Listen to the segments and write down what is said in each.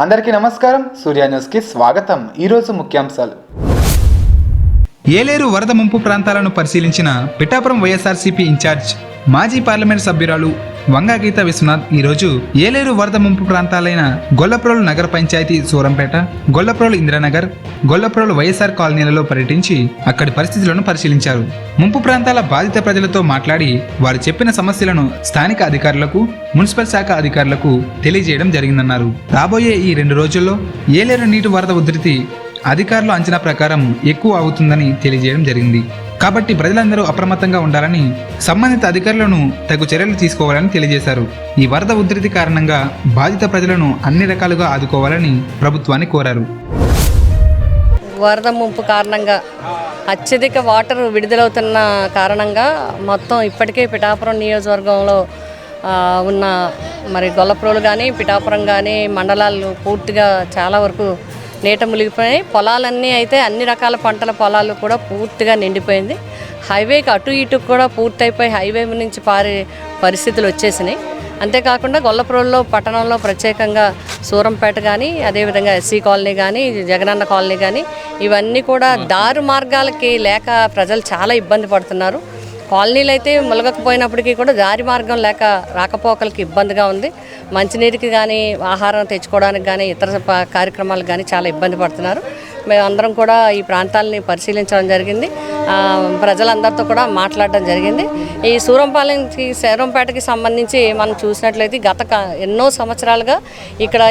అందరికీ నమస్కారం. సూర్య న్యూస్కి స్వాగతం. ఈరోజు ముఖ్యాంశాలు. ఏలేరు వరద ముంపు ప్రాంతాలను పరిశీలించిన పిఠాపురం వైఎస్ఆర్సీపీ ఇన్ఛార్జ్ మాజీ పార్లమెంట్ సభ్యురాలు వంగా గీతా విశ్వనాథ్ ఈరోజు ఏలేరు వరద ముంపు ప్రాంతాలైన గొల్లప్రోలు నగర పంచాయతీ సూరంపేట, గొల్లప్రోలు ఇంద్రనగర్, గొల్లప్రోలు వైఎస్ఆర్ కాలనీలలో పర్యటించి అక్కడి పరిస్థితులను పరిశీలించారు. ముంపు ప్రాంతాల బాధిత ప్రజలతో మాట్లాడి వారు చెప్పిన సమస్యలను స్థానిక అధికారులకు, మున్సిపల్ శాఖ అధికారులకు తెలియజేయడం జరిగిందన్నారు. రాబోయే ఈ 2 రోజుల్లో ఏలేరు నీటి వరద ఉధృతి అధికారుల అంచనా ప్రకారం ఎక్కువ అవుతుందని తెలియజేయడం జరిగింది. కాబట్టి ప్రజలందరూ అప్రమత్తంగా ఉండాలని, సంబంధిత అధికారులను తగు చర్యలు తీసుకోవాలని తెలియజేశారు. ఈ వరద ఉధృతి కారణంగా బాధిత ప్రజలను అన్ని రకాలుగా ఆదుకోవాలని ప్రభుత్వాన్ని కోరారు. వరద ముంపు కారణంగా అత్యధిక వాటర్ విడుదలవుతున్న కారణంగా మొత్తం ఇప్పటికే పిఠాపురం నియోజకవర్గంలో ఉన్న గొల్లప్రోలు కానీ, పిఠాపురం కానీ మండలాలు పూర్తిగా చాలా వరకు నీట మునిగిపోయినాయి. పొలాలన్నీ అయితే అన్ని రకాల పంటల పొలాలు కూడా పూర్తిగా నిండిపోయింది. హైవేకి అటు ఇటు కూడా పూర్తయిపోయి హైవే నుంచి పారే పరిస్థితులు వచ్చేసినాయి. అంతేకాకుండా గొల్లప్రోలులో పట్టణంలో ప్రత్యేకంగా సూరంపేట కానీ, అదేవిధంగా ఎస్సీ కాలనీ కానీ, జగనన్న కాలనీ కానీ ఇవన్నీ కూడా దారు మార్గాలకి లేక ప్రజలు చాలా ఇబ్బంది పడుతున్నారు. కాలనీలు అయితే ములగకపోయినప్పటికీ కూడా దారి మార్గం లేక రాకపోకలకి ఇబ్బందిగా ఉంది. మంచినీటికి కానీ, ఆహారం తెచ్చుకోవడానికి కానీ, ఇతర కార్యక్రమాలకు కానీ చాలా ఇబ్బంది పడుతున్నారు. మేమందరం కూడా ఈ ప్రాంతాలని పరిశీలించడం జరిగింది. ప్రజలందరితో కూడా మాట్లాడడం జరిగింది. ఈ సూరంపేటకి సంబంధించి మనం చూసినట్లయితే గత ఎన్నో సంవత్సరాలుగా ఇక్కడ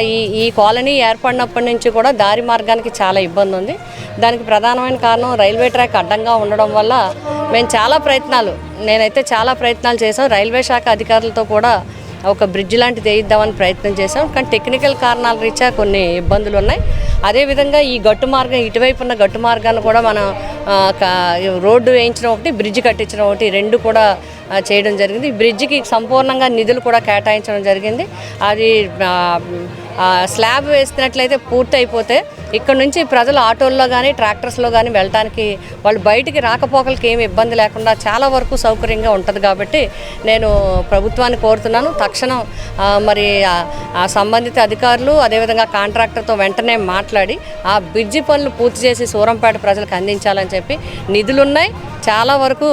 ఈ కాలనీ ఏర్పడినప్పటి నుంచి కూడా దారి మార్గానికి చాలా ఇబ్బంది ఉంది. దానికి ప్రధానమైన కారణం రైల్వే ట్రాక్ అడ్డంగా ఉండడం వల్ల నేనైతే చాలా ప్రయత్నాలు చేశాం. రైల్వే శాఖ అధికారులతో కూడా ఒక బ్రిడ్జ్ లాంటిది వేయిద్దామని ప్రయత్నం చేశాం. కానీ టెక్నికల్ కారణాల రీత్యా కొన్ని ఇబ్బందులు ఉన్నాయి. అదేవిధంగా ఈ గట్టు మార్గం, ఇటువైపు ఉన్న గట్టు మార్గాన్ని కూడా మనం రోడ్డు వేయించడం ఒకటి, బ్రిడ్జ్ కట్టించడం ఒకటి, 2 కూడా చేయడం జరిగింది. ఈ బ్రిడ్జికి సంపూర్ణంగా నిధులు కూడా కేటాయించడం జరిగింది. అది స్లాబ్ వేస్తున్నట్లయితే పూర్తి అయిపోతే ఇక్కడ నుంచి ప్రజలు ఆటోల్లో కానీ, ట్రాక్టర్స్లో కానీ వెళ్ళడానికి, వాళ్ళు బయటికి రాకపోకలకి ఏమి ఇబ్బంది లేకుండా చాలా వరకు సౌకర్యంగా ఉంటుంది. కాబట్టి నేను ప్రభుత్వాన్ని కోరుతున్నాను, తక్షణం ఆ సంబంధిత అధికారులు అదేవిధంగా కాంట్రాక్టర్తో వెంటనే మాట్లాడి ఆ బ్రిడ్జి పనులు పూర్తి చేసి సూరంపేట ప్రజలకు అందించాలని చెప్పి, నిధులున్నాయి చాలా వరకు,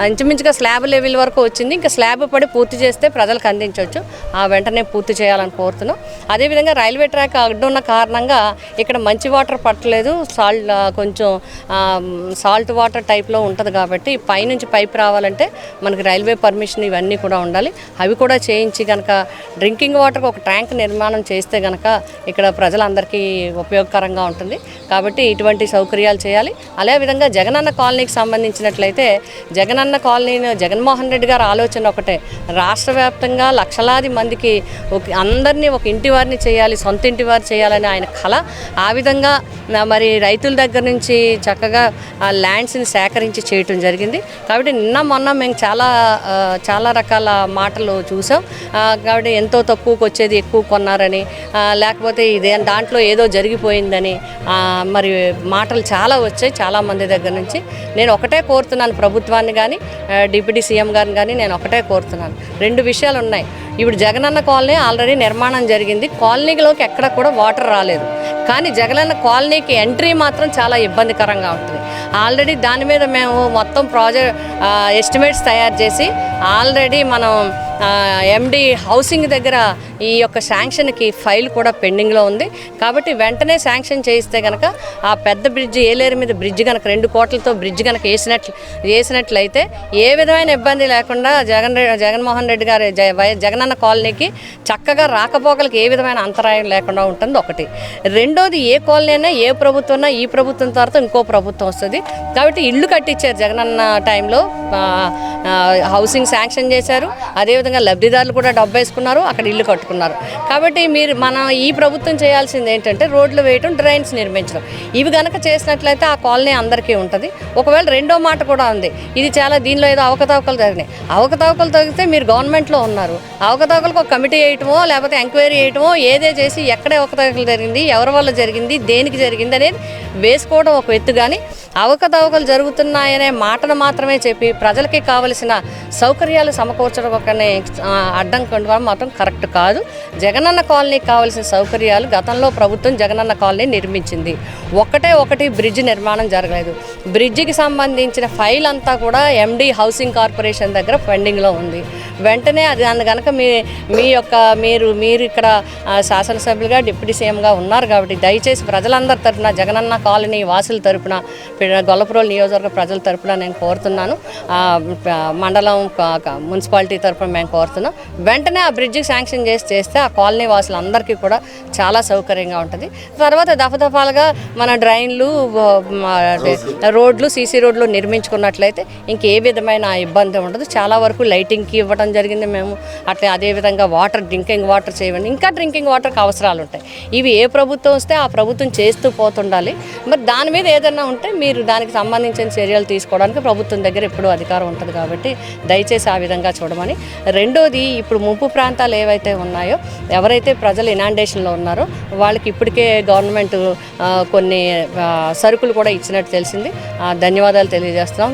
ఇంచుమించుగా స్లాబ్ లెవెల్ వరకు వచ్చింది. ఇంకా స్లాబ్ పడి పూర్తి చేస్తే ప్రజలకు అందించవచ్చు. ఆ వెంటనే పూర్తి చేయాలని కోరుతున్నాం. అదేవిధంగా రైల్వే ట్రాక్ అడ్డున్న కారణంగా ఇక్కడ మంచి వాటర్ పట్టలేదు, కొంచెం సాల్ట్ వాటర్ టైప్లో ఉంటుంది. కాబట్టి పైనుంచి పైప్ రావాలంటే మనకి రైల్వే పర్మిషన్ ఇవన్నీ కూడా ఉండాలి. అవి కూడా చేయించి కనుక డ్రింకింగ్ వాటర్కి ఒక ట్యాంక్ నిర్మాణం చేస్తే కనుక ఇక్కడ ప్రజలందరికీ ఉపయోగకరంగా ఉంటుంది. కాబట్టి ఇటువంటి సౌకర్యాలు చేయాలి. అదేవిధంగా జగనన్న కాలనీకి సంబంధించినట్లయితే జగనన్న కాలనీని జగన్మోహన్ రెడ్డి గారు ఆలోచన ఒకటే, రాష్ట్ర వ్యాప్తంగా లక్షలాది మందికి అందరినీ ఒక ఇంటి వారిని చేయాలి, సొంత ఇంటి వారు చేయాలని ఆయన కళ. ఆ విధంగా రైతుల దగ్గర నుంచి చక్కగా ల్యాండ్స్ని సేకరించి చేయటం జరిగింది. కాబట్టి నిన్న మొన్న మేము చాలా రకాల మాటలు చూసాం. కాబట్టి ఎంతో తక్కువకి వచ్చేది ఎక్కువ కొన్నారని, లేకపోతే దాంట్లో ఏదో జరిగిపోయిందని మాటలు చాలా వచ్చాయి చాలామంది దగ్గర నుంచి. నేను ఒకటే కోరుతున్నాను ప్రభుత్వాన్ని కానీ, డిప్యూటీ సీఎం గారిని కానీ నేను ఒకటే కోరుతున్నాను. 2 విషయాలు ఉన్నాయి. ఇప్పుడు జగనన్న కాలనీ ఆల్రెడీ నిర్మాణం జరిగింది. కాలనీలోకి ఎక్కడ కూడా వాటర్ రాలేదు. కానీ జగనన్న కాలనీకి ఎంట్రీ మాత్రం చాలా ఇబ్బందికరంగా ఉంటుంది. ఆల్రెడీ దాని మీద మేము మొత్తం ఎస్టిమేట్స్ తయారు చేసి ఆల్రెడీ మనం ఎండి హౌసింగ్ దగ్గర ఈ యొక్క శాంక్షన్కి ఫైల్ కూడా పెండింగ్లో ఉంది. కాబట్టి వెంటనే శాంక్షన్ చేయిస్తే కనుక ఆ పెద్ద బ్రిడ్జ్, ఏలేరు మీద బ్రిడ్జ్ కనుక 2 కోట్లతో బ్రిడ్జ్ కనుక వేసినట్లయితే ఏ విధమైన ఇబ్బంది లేకుండా జగన్మోహన్ రెడ్డి గారి జగనన్న కాలనీకి చక్కగా రాకపోకలకి ఏ విధమైన అంతరాయం లేకుండా ఉంటుంది. ఒకటి. రెండోది, ఏ కాలనీ అయినా ఏ ప్రభుత్వం అయినా ఈ ప్రభుత్వం తర్వాత ఇంకో ప్రభుత్వం వస్తుంది. కాబట్టి ఇల్లు కట్టించారు జగనన్న టైంలో, హౌసింగ్ శాంక్షన్ చేశారు. అదేవిధంగా లబ్ధిదారులు కూడా డబ్బు వేసుకున్నారు, అక్కడ ఇల్లు కట్టుకున్నారు. కాబట్టి మనం ఈ ప్రభుత్వం చేయాల్సింది ఏంటంటే రోడ్లు వేయటం, డ్రైన్స్ నిర్మించడం. ఇవి కనుక చేసినట్లయితే ఆ కాలనీ అందరికీ ఉంటుంది. ఒకవేళ రెండో మాట కూడా ఉంది, దీనిలో ఏదో అవకతవకలు జరిగినాయి. అవకతవకలు తగ్గితే మీరు గవర్నమెంట్లో ఉన్నారు, అవకతవకలకు ఒక కమిటీ వేయటమో లేకపోతే ఎంక్వైరీ చేయటమో ఏదే చేసి ఎక్కడ అవకతవకలు జరిగింది, ఎవరి వల్ల జరిగింది, దేనికి జరిగింది అనేది వేసుకోవడం ఒక ఎత్తు. కానీ అవకతవకలు జరుగుతున్నాయనే మాటను మాత్రమే చెప్పి ప్రజలకి కావాల్సిన కావలసిన సౌకర్యాలు సమకూర్చడం ఒకనే అడ్డం కొనడం మాత్రం కరెక్ట్ కాదు. జగనన్న కాలనీకి కావాల్సిన సౌకర్యాలు గతంలో ప్రభుత్వం జగనన్న కాలనీ నిర్మించింది. ఒకటి బ్రిడ్జ్ నిర్మాణం జరగలేదు. బ్రిడ్జికి సంబంధించిన ఫైల్ అంతా కూడా ఎండి హౌసింగ్ కార్పొరేషన్ దగ్గర పెండింగ్లో ఉంది. వెంటనే అది దాన్ని కనుక మీరు ఇక్కడ శాసనసభ్యులుగా డిప్యూటీ సీఎంగా ఉన్నారు కాబట్టి దయచేసి ప్రజలందరి తరఫున జగనన్న కాలనీ వాసుల తరఫున గొల్లప్రోలు నియోజకవర్గ ప్రజల తరఫున నేను కోరుతున్నాను, మండలం మున్సిపాలిటీ తరఫున మేము కోరుతున్నాం. వెంటనే ఆ బ్రిడ్జికి శాంక్షన్ చేస్తే ఆ కాలనీ వాసులందరికీ కూడా చాలా సౌకర్యంగా ఉంటుంది. తర్వాత దఫదఫాలుగా మన డ్రైన్లు, రోడ్లు, సీసీ రోడ్లు నిర్మించుకున్నట్లయితే ఇంకే విధమైన ఇబ్బంది ఉండదు. చాలా వరకు లైటింగ్కి ఇవ్వడం జరిగింది మేము. అదేవిధంగా డ్రింకింగ్ వాటర్ చేయండి. ఇంకా డ్రింకింగ్ వాటర్కి అవసరాలు ఉంటాయి. ఇవి ఏ ప్రభుత్వం వస్తే ఆ ప్రభుత్వం చేస్తూ పోతుండాలి. మరి దాని మీద ఏదైనా ఉంటే మీరు దానికి సంబంధించిన చర్యలు తీసుకోవడానికి ప్రభుత్వం దగ్గర ఎప్పుడూ అధికారం ఉంటుంది కాబట్టి దయచేసి ఆ విధంగా చూడమని. రెండోది, ఇప్పుడు ముంపు ప్రాంతాలు ఏవైతే ఉన్నాయో, ఎవరైతే ప్రజలు ఇనాండేషన్లో ఉన్నారో వాళ్ళకి ఇప్పటికే గవర్నమెంట్ కొన్ని సరుకులు కూడా ఇచ్చినట్టు తెలిసింది. ధన్యవాదాలు తెలియజేస్తున్నాం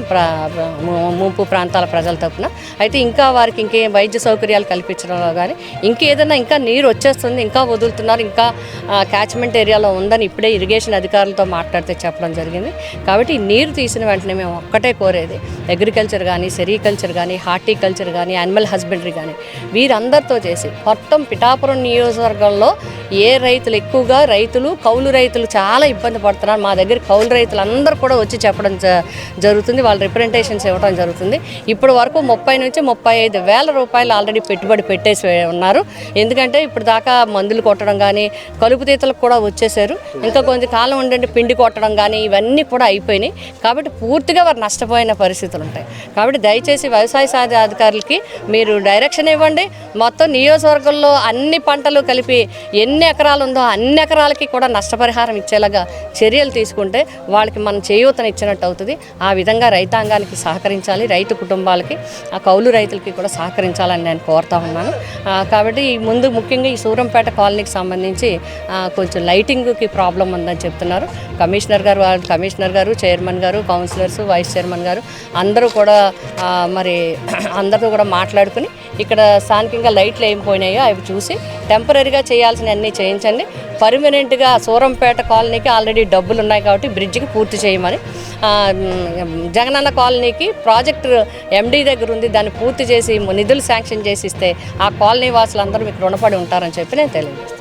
ముంపు ప్రాంతాల ప్రజల తరపున. అయితే ఇంకా వారికి ఇంకే వైద్య సౌకర్యాలు కల్పించడంలో కానీ ఇంకేదైనా ఇంకా నీరు వచ్చేస్తుంది, ఇంకా వదులుతున్నారు, ఇంకా క్యాచ్మెంట్ ఏరియాలో ఉందని ఇప్పుడే ఇరిగేషన్ అధికారులతో మాట్లాడితే చెప్పడం జరిగింది. కాబట్టి నీరు తీసిన వెంటనే మేము ఒక్కటే కోరేది, అగ్రికల్చర్ కానీ, సెరికల్చర్ కానీ, హార్టికల్చర్ కానీ, యానిమల్ హస్బెండరీ కానీ వీరందరితో చేసి మొత్తం పిఠాపురం నియోజకవర్గంలో ఏ రైతులు ఎక్కువగా కౌలు రైతులు చాలా ఇబ్బంది పడుతున్నారు. మా దగ్గర కౌలు రైతులు అందరూ కూడా వచ్చి చెప్పడం జరుగుతుంది. వాళ్ళ రిప్రజెంటేషన్స్ ఇవ్వడం జరుగుతుంది. ఇప్పటి వరకు 30 నుంచి 35 వేల రూపాయలు ఆల్రెడీ పెట్టుబడి పెట్టేసి ఉన్నారు. ఎందుకంటే ఇప్పుడు దాకా మందులు కొట్టడం కానీ, కలుపు తీతలకు కూడా వచ్చేసారు. ఇంకా కొంతకాలం ఉండండి పిండి కొట్టడం కానీ ఇవన్నీ కూడా అయిపోయినాయి. కాబట్టి పూర్తిగా వారు నష్టపోయిన పరిస్థితులు ఉంటాయి. కాబట్టి దయచేసి వ్యవసాయ సాధన అధికారులకి మీరు డైరెక్షన్ ఇవ్వండి. మొత్తం నియోజకవర్గంలో అన్ని పంటలు కలిపి ఎన్ని ఎకరాలు ఉందో అన్ని ఎకరాలకి కూడా నష్టపరిహారం ఇచ్చేలాగా చర్యలు తీసుకుంటే వాళ్ళకి మనం చేయూతను ఇచ్చినట్టు అవుతుంది. ఆ విధంగా రైతాంగానికి సహకరించాలి, రైతు కుటుంబాలకి, ఆ కౌలు రైతులకి కూడా సహకరించాలని నేను కోరుతా ఉన్నాను. కాబట్టి ముందు ముఖ్యంగా ఈ సూరంపేట కాలనీకి సంబంధించి కొంచెం లైటింగ్కి ప్రాబ్లం ఉందని చెప్తున్నారు. కమిషనర్ గారు, చైర్మన్ గారు, కౌన్సిలర్స్, వైస్ చైర్మన్ గారు అందరూ కూడా అందరితో కూడా మాట్లాడుకుని ఇక్కడ స్థానికంగా లైట్లు ఏం పోయినాయో అవి చూసి టెంపరీగా చేయాల్సిన అన్నీ చేయించండి. పర్మనెంట్గా సూరంపేట కాలనీకి ఆల్రెడీ డబ్బులు ఉన్నాయి కాబట్టి బ్రిడ్జికి పూర్తి చేయమని, జగనన్న కాలనీకి ప్రాజెక్టు ఎండీ దగ్గర ఉంది, దాన్ని పూర్తి చేసి నిధులు శాంక్షన్ చేసి ఇస్తే ఆ కాలనీ వాసులందరూ మీకు రుణపడి ఉంటారని చెప్పి నేను తెలియజేస్తాను.